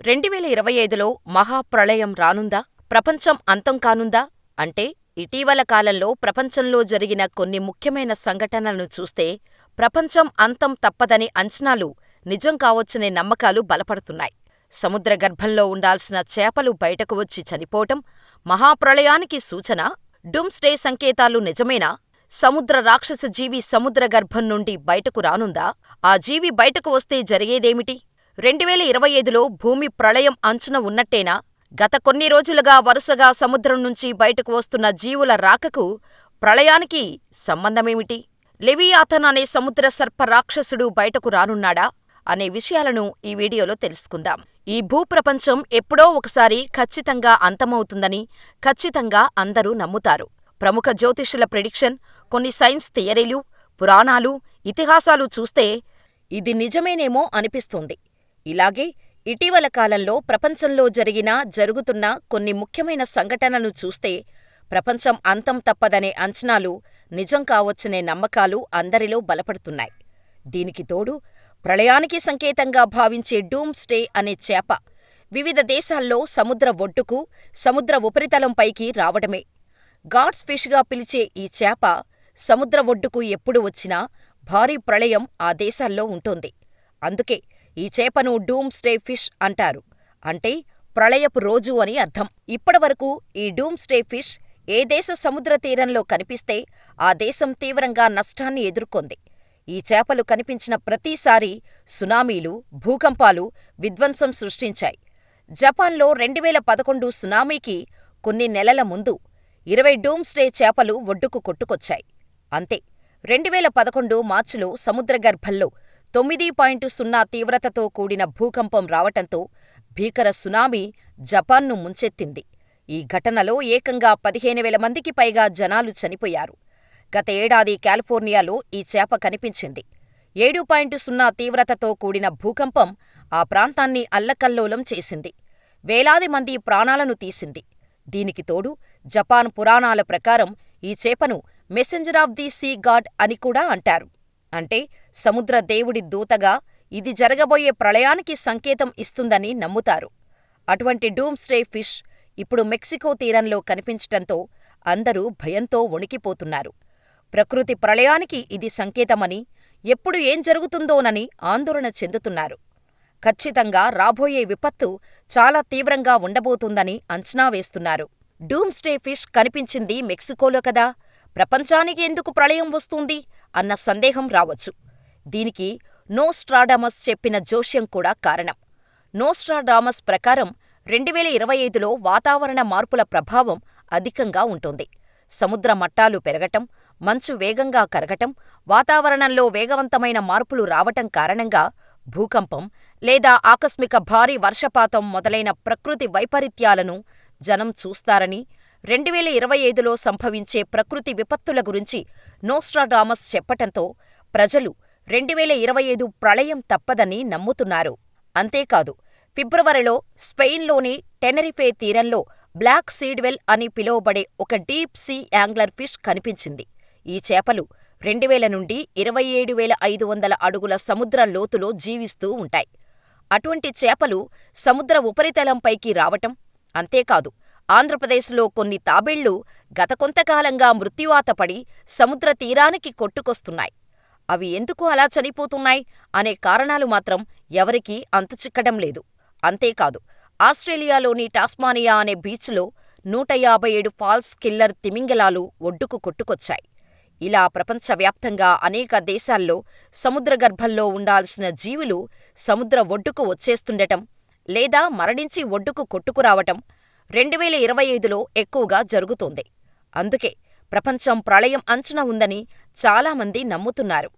2025లో మహాప్రళయం రానుందా? ప్రపంచం అంతం కానుందా? అంటే ఇటీవల కాలంలో ప్రపంచంలో జరిగిన కొన్ని ముఖ్యమైన సంఘటనలను చూస్తే ప్రపంచం అంతం తప్పదని అంచనాలు నిజం కావచ్చనే నమ్మకాలు బలపడుతున్నాయి. సముద్రగర్భంలో ఉండాల్సిన చేపలు బయటకు వచ్చి చనిపోవటం మహాప్రళయానికి సూచన? డూమ్స్డే సంకేతాలు నిజమేనా? సముద్ర రాక్షస జీవి సముద్రగర్భం నుండి బయటకు రానుందా? ఆ జీవి బయటకు వస్తే జరిగేదేమిటి? 2025లో భూమి ప్రళయం అంచున ఉన్నట్టేనా? గత కొన్ని రోజులుగా వరుసగా సముద్రం నుంచి బయటకు వస్తున్న జీవుల రాకకు ప్రళయానికి సంబంధమేమిటి? లెవియాథన్ అనే సముద్ర సర్ప రాక్షసుడు బయటకు రానున్నాడా? అనే విషయాలను ఈ వీడియోలో తెలుసుకుందాం. ఈ భూప్రపంచం ఎప్పుడో ఒకసారి ఖచ్చితంగా అంతమవుతుందని ఖచ్చితంగా అందరూ నమ్ముతారు. ప్రముఖ జ్యోతిష్యుల ప్రిడిక్షన్, కొన్ని సైన్స్ థియరీలు, పురాణాలు, ఇతిహాసాలు చూస్తే ఇది నిజమేనేమో అనిపిస్తుంది. ఇలాగే ఇటీవల కాలంలో ప్రపంచంలో జరుగుతున్న కొన్ని ముఖ్యమైన సంఘటనలను చూస్తే ప్రపంచం అంతం తప్పదనే అంచనాలు నిజం కావచ్చనే నమ్మకాలు అందరిలో బలపడుతున్నాయి. దీనికి తోడు ప్రళయానికి సంకేతంగా భావించే డూమ్స్డే అనే చేప వివిధ దేశాల్లో సముద్ర ఒడ్డుకు, సముద్ర ఉపరితలంపైకి రావడమే. గాడ్స్ ఫిష్ గా పిలిచే ఈ చేప సముద్ర ఒడ్డుకు ఎప్పుడు వచ్చినా భారీ ప్రళయం ఆ దేశాల్లో ఉంటుంది. అందుకే ఈ చేపను డూమ్స్డే ఫిష్ అంటారు. అంటే ప్రళయపు రోజు అని అర్థం. ఇప్పటివరకు ఈ డూమ్స్డే ఫిష్ ఏ దేశ సముద్ర తీరంలో కనిపిస్తే ఆ దేశం తీవ్రంగా నష్టాన్ని ఎదుర్కొంది. ఈ చేపలు కనిపించిన ప్రతిసారీ సునామీలు, భూకంపాలు విధ్వంసం సృష్టించాయి. జపాన్లో 2011 సునామీకి కొన్ని నెలల ముందు 20 డూమ్స్డే చేపలు ఒడ్డుకు కొట్టుకొచ్చాయి. అంతే, 2011 మార్చిలో సముద్రగర్భంలో 9.0 తీవ్రతతో కూడిన భూకంపం రావటంతో భీకర సునామీ జపాన్ను ముంచెత్తింది. ఈ ఘటనలో ఏకంగా 15,000 మందికి పైగా జనాలు చనిపోయారు. గత ఏడాది కాలిఫోర్నియాలో ఈ చేప కనిపించింది. 7.0 తీవ్రతతో కూడిన భూకంపం ఆ ప్రాంతాన్ని అల్లకల్లోలం చేసింది. వేలాది మంది ప్రాణాలను తీసింది. దీనికి తోడు జపాన్ పురాణాల ప్రకారం ఈ చేపను messenger of the sea God అని కూడా అంటారు. అంటే సముద్ర దేవుడి దూతగా ఇది జరగబోయే ప్రళయానికి సంకేతం ఇస్తుందని నమ్ముతారు. అటువంటి డూమ్స్డే ఫిష్ ఇప్పుడు మెక్సికో తీరంలో కనిపించటంతో అందరూ భయంతో వణికిపోతున్నారు. ప్రకృతి ప్రళయానికి ఇది సంకేతమని, ఎప్పుడు ఏం జరుగుతుందోనని ఆందోళన చెందుతున్నారు. ఖచ్చితంగా రాబోయే విపత్తు చాలా తీవ్రంగా ఉండబోతుందని అంచనా వేస్తున్నారు. డూమ్స్డే ఫిష్ కనిపించింది మెక్సికోలో కదా, ప్రపంచానికి ఎందుకు ప్రళయం వస్తుంది అన్న సందేహం రావచ్చు. దీనికి నోస్ట్రాడమస్ చెప్పిన జోస్యం కూడా కారణం. నోస్ట్రాడామస్ ప్రకారం 2025లో వాతావరణ మార్పుల ప్రభావం అధికంగా ఉంటుంది. సముద్ర మట్టాలు పెరగటం, మంచు వేగంగా కరగటం, వాతావరణంలో వేగవంతమైన మార్పులు రావటం కారణంగా భూకంపం లేదా ఆకస్మిక భారీ వర్షపాతం మొదలైన ప్రకృతి వైపరీత్యాలను జనం చూస్తారని, 2025లో సంభవించే ప్రకృతి విపత్తుల గురించి నోస్ట్రాడామస్ చెప్పటంతో ప్రజలు 2025 ప్రళయం తప్పదని నమ్ముతున్నారు. అంతేకాదు, ఫిబ్రవరిలో స్పెయిన్లోని టెనరిఫే తీరంలో బ్లాక్ సీడ్వెల్ అని పిలువబడే ఒక డీప్ సీ యాంగ్లర్ ఫిష్ కనిపించింది. ఈ చేపలు 2000 నుండి 27,500 అడుగుల సముద్ర లోతులో జీవిస్తూ ఉంటాయి. అటువంటి చేపలు సముద్ర ఉపరితలంపైకి రావటం, అంతేకాదు ఆంధ్రప్రదేశ్లో కొన్ని తాబేళ్లు గత కొంతకాలంగా మృత్యువాత పడి సముద్ర తీరానికి కొట్టుకొస్తున్నాయి. అవి ఎందుకు అలా చనిపోతున్నాయి అనే కారణాలు మాత్రం ఎవరికీ అంతుచిక్కడం లేదు. అంతేకాదు, ఆస్ట్రేలియాలోని టాస్మానియా అనే బీచ్లో 157 ఫాల్స్ కిల్లర్ తిమింగలాలు ఒడ్డుకు కొట్టుకొచ్చాయి. ఇలా ప్రపంచవ్యాప్తంగా అనేక దేశాల్లో సముద్రగర్భంలో ఉండాల్సిన జీవులు సముద్ర ఒడ్డుకు వచ్చేస్తుండటం లేదా మరణించి ఒడ్డుకు కొట్టుకురావటం 2025లో ఎక్కువగా జరుగుతోంది. అందుకే ప్రపంచం ప్రళయం అంచున ఉందని చాలామంది నమ్ముతున్నారు.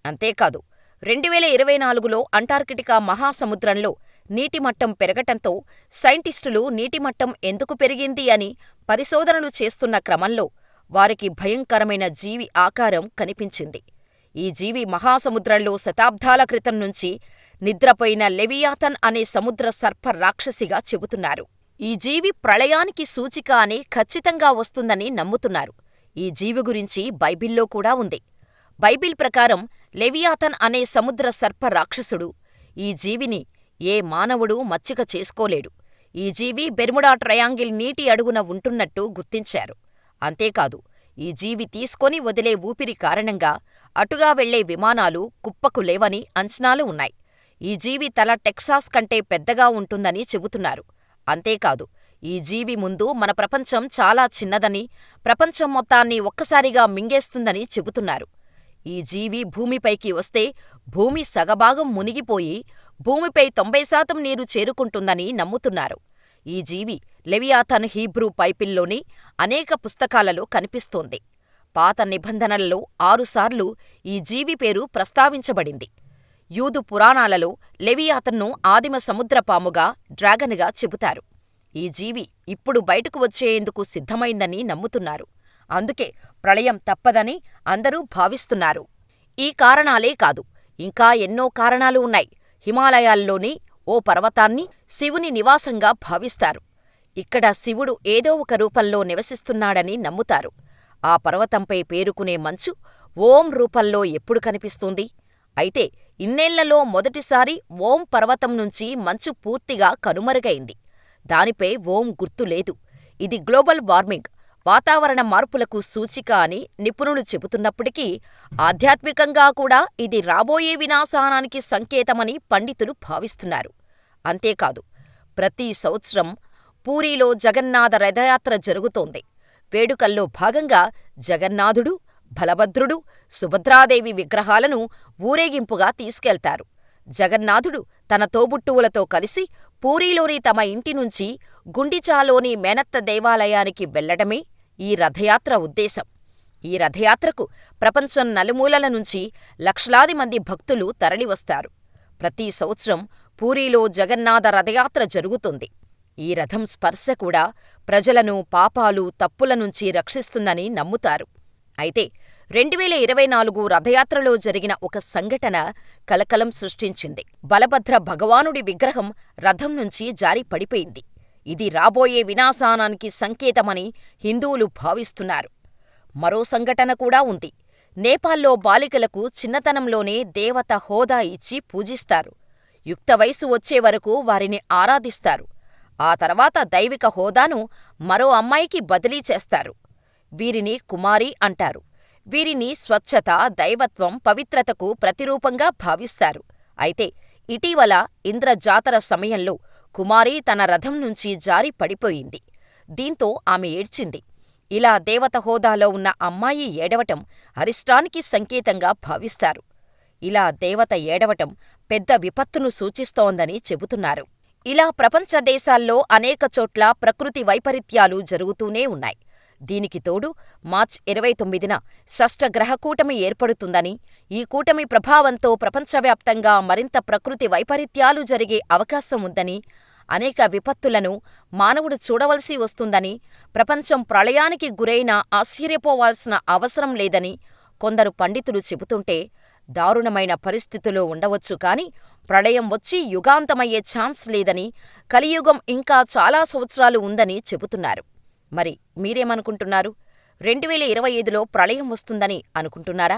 అంతేకాదు, 2024లో అంటార్కిటికా మహాసముద్రంలో నీటిమట్టం పెరగటంతో సైంటిస్టులు నీటిమట్టం ఎందుకు పెరిగింది అని పరిశోధనలు చేస్తున్న క్రమంలో వారికి భయంకరమైన జీవి ఆకారం కనిపించింది. ఈ జీవి మహాసముద్రంలో శతాబ్దాల క్రితం నుంచి నిద్రపోయిన లెవియాథన్ అనే సముద్ర సర్ప రాక్షసిగా చెబుతున్నారు. ఈ జీవి ప్రళయానికి సూచిక అని ఖచ్చితంగా వస్తుందని నమ్ముతున్నారు. ఈ జీవి గురించి బైబిల్లో కూడా ఉంది. బైబిల్ ప్రకారం లెవియాథన్ అనే సముద్ర సర్ప రాక్షసుడు ఈ జీవిని ఏ మానవుడూ మచ్చిక చేసుకోలేడు. ఈ జీవి బెర్ముడా ట్రయాంగిల్ నీటి అడుగున ఉంటున్నట్టు గుర్తించారు. అంతేకాదు, ఈ జీవి తీసుకొని వదిలే ఊపిరి కారణంగా అటుగా వెళ్లే విమానాలు కుప్పకు లేవని అంచనాలు ఉన్నాయి. ఈ జీవి తల టెక్సాస్ కంటే పెద్దగా ఉంటుందని చెబుతున్నారు. అంతేకాదు, ఈ జీవి ముందు మన ప్రపంచం చాలా చిన్నదని, ప్రపంచం మొత్తాన్ని ఒక్కసారిగా మింగేస్తుందని చెబుతున్నారు. ఈ జీవి భూమిపైకి వస్తే భూమి సగభాగం మునిగిపోయి భూమిపై 90% నీరు చేరుకుంటుందని నమ్ముతున్నారు. ఈ జీవి లెవియాథన్ హీబ్రూ బైబిల్లోని అనేక పుస్తకాలలో కనిపిస్తోంది. పాత నిబంధనలలో 6 సార్లు ఈ జీవి పేరు ప్రస్తావించబడింది. యూదు పురాణాలలో లెవియాథన్ను ఆదిమ సముద్రపాముగా, డ్రాగన్గా చెబుతారు. ఈ జీవి ఇప్పుడు బయటకు వచ్చేందుకు సిద్ధమైందని నమ్ముతున్నారు. అందుకే ప్రళయం తప్పదని అందరూ భావిస్తున్నారు. ఈ కారణాలే కాదు, ఇంకా ఎన్నో కారణాలు ఉన్నాయి. హిమాలయాల్లోని ఓ పర్వతాన్ని శివుని నివాసంగా భావిస్తారు. ఇక్కడ శివుడు ఏదో ఒక రూపంలో నివసిస్తున్నాడని నమ్ముతారు. ఆ పర్వతంపై పేరుకునే మంచు ఓం రూపంలో ఎప్పుడు కనిపిస్తుంది? అయితే ఇన్నేళ్లలో మొదటిసారి ఓం పర్వతం నుంచి మంచు పూర్తిగా కనుమరుగైంది. దానిపై ఓం గుర్తు లేదు. ఇది గ్లోబల్ వార్మింగ్, వాతావరణ మార్పులకు సూచిక అని నిపుణులు చెబుతున్నప్పటికీ ఆధ్యాత్మికంగా కూడా ఇది రాబోయే వినాశనానికి సంకేతమని పండితులు భావిస్తున్నారు. అంతేకాదు, ప్రతి సంవత్సరం పూరీలో జగన్నాథ రథయాత్ర జరుగుతోంది. వేడుకల్లో భాగంగా జగన్నాథుడు, బలభద్రుడు, సుభద్రాదేవి విగ్రహాలను ఊరేగింపుగా తీసుకెళ్తారు. జగన్నాథుడు తన తోబుట్టువులతో కలిసి పూరీలోని తమ ఇంటి నుంచి గుండిచాలోని మేనత్త దేవాలయానికి వెళ్లడమే ఈ రథయాత్ర ఉద్దేశం. ఈ రథయాత్రకు ప్రపంచం నలుమూలల నుంచి లక్షలాది మంది భక్తులు తరలివస్తారు. ప్రతి సంవత్సరం పూరీలో జగన్నాథ రథయాత్ర జరుగుతుంది. ఈ రథం స్పర్శ కూడా ప్రజలను పాపాలు, తప్పుల నుంచి రక్షిస్తుందని నమ్ముతారు. అయితే 2024 రథయాత్రలో జరిగిన ఒక సంఘటన కలకలం సృష్టించింది. బలభద్ర భగవానుడి విగ్రహం రథం నుంచి జారి పడిపోయింది. ఇది రాబోయే వినాశనానికి సంకేతమని హిందువులు భావిస్తున్నారు. మరో సంఘటన కూడా ఉంది. నేపాల్లో బాలికలకు చిన్నతనంలోనే దేవత హోదా ఇచ్చి పూజిస్తారు. యుక్త వయసు వచ్చే వరకు వారిని ఆరాధిస్తారు. ఆ తర్వాత దైవిక హోదాను మరో అమ్మాయికి బదిలీ చేస్తారు. వీరిని కుమారి అంటారు. వీరిని స్వచ్ఛత, దైవత్వం, పవిత్రతకు ప్రతిరూపంగా భావిస్తారు. అయితే ఇటీవల ఇంద్ర జాతర సమయంలో కుమారి తన రథం నుంచి జారి పడిపోయింది. దీంతో ఆమె ఏడ్చింది. ఇలా దేవత హోదాలో ఉన్న అమ్మాయి ఏడవటం అరిష్టానికి సంకేతంగా భావిస్తారు. ఇలా దేవత ఏడవటం పెద్ద విపత్తును సూచిస్తోందని చెబుతున్నారు. ఇలా ప్రపంచ దేశాల్లో అనేక చోట్ల ప్రకృతి వైపరీత్యాలు జరుగుతూనే ఉన్నాయి. దీనికి తోడు మార్చి 29న షష్ఠగ్రహ కూటమి ఏర్పడుతుందని, ఈ కూటమి ప్రభావంతో ప్రపంచవ్యాప్తంగా మరింత ప్రకృతి వైపరీత్యాలు జరిగే అవకాశం ఉందని, అనేక విపత్తులను మానవుడు చూడవలసి వస్తుందని, ప్రపంచం ప్రళయానికి గురైనా ఆశ్చర్యపోవాల్సిన అవసరం లేదని కొందరు పండితులు చెబుతుంటే, దారుణమైన పరిస్థితులు ఉండవచ్చు కాని ప్రళయం వచ్చి యుగాంతమయ్యే ఛాన్స్ లేదని, కలియుగం ఇంకా చాలా సంవత్సరాలు ఉందని చెబుతున్నారు. మరి మీరేమనుకుంటున్నారు? 2025లో ప్రళయం వస్తుందని అనుకుంటున్నారా?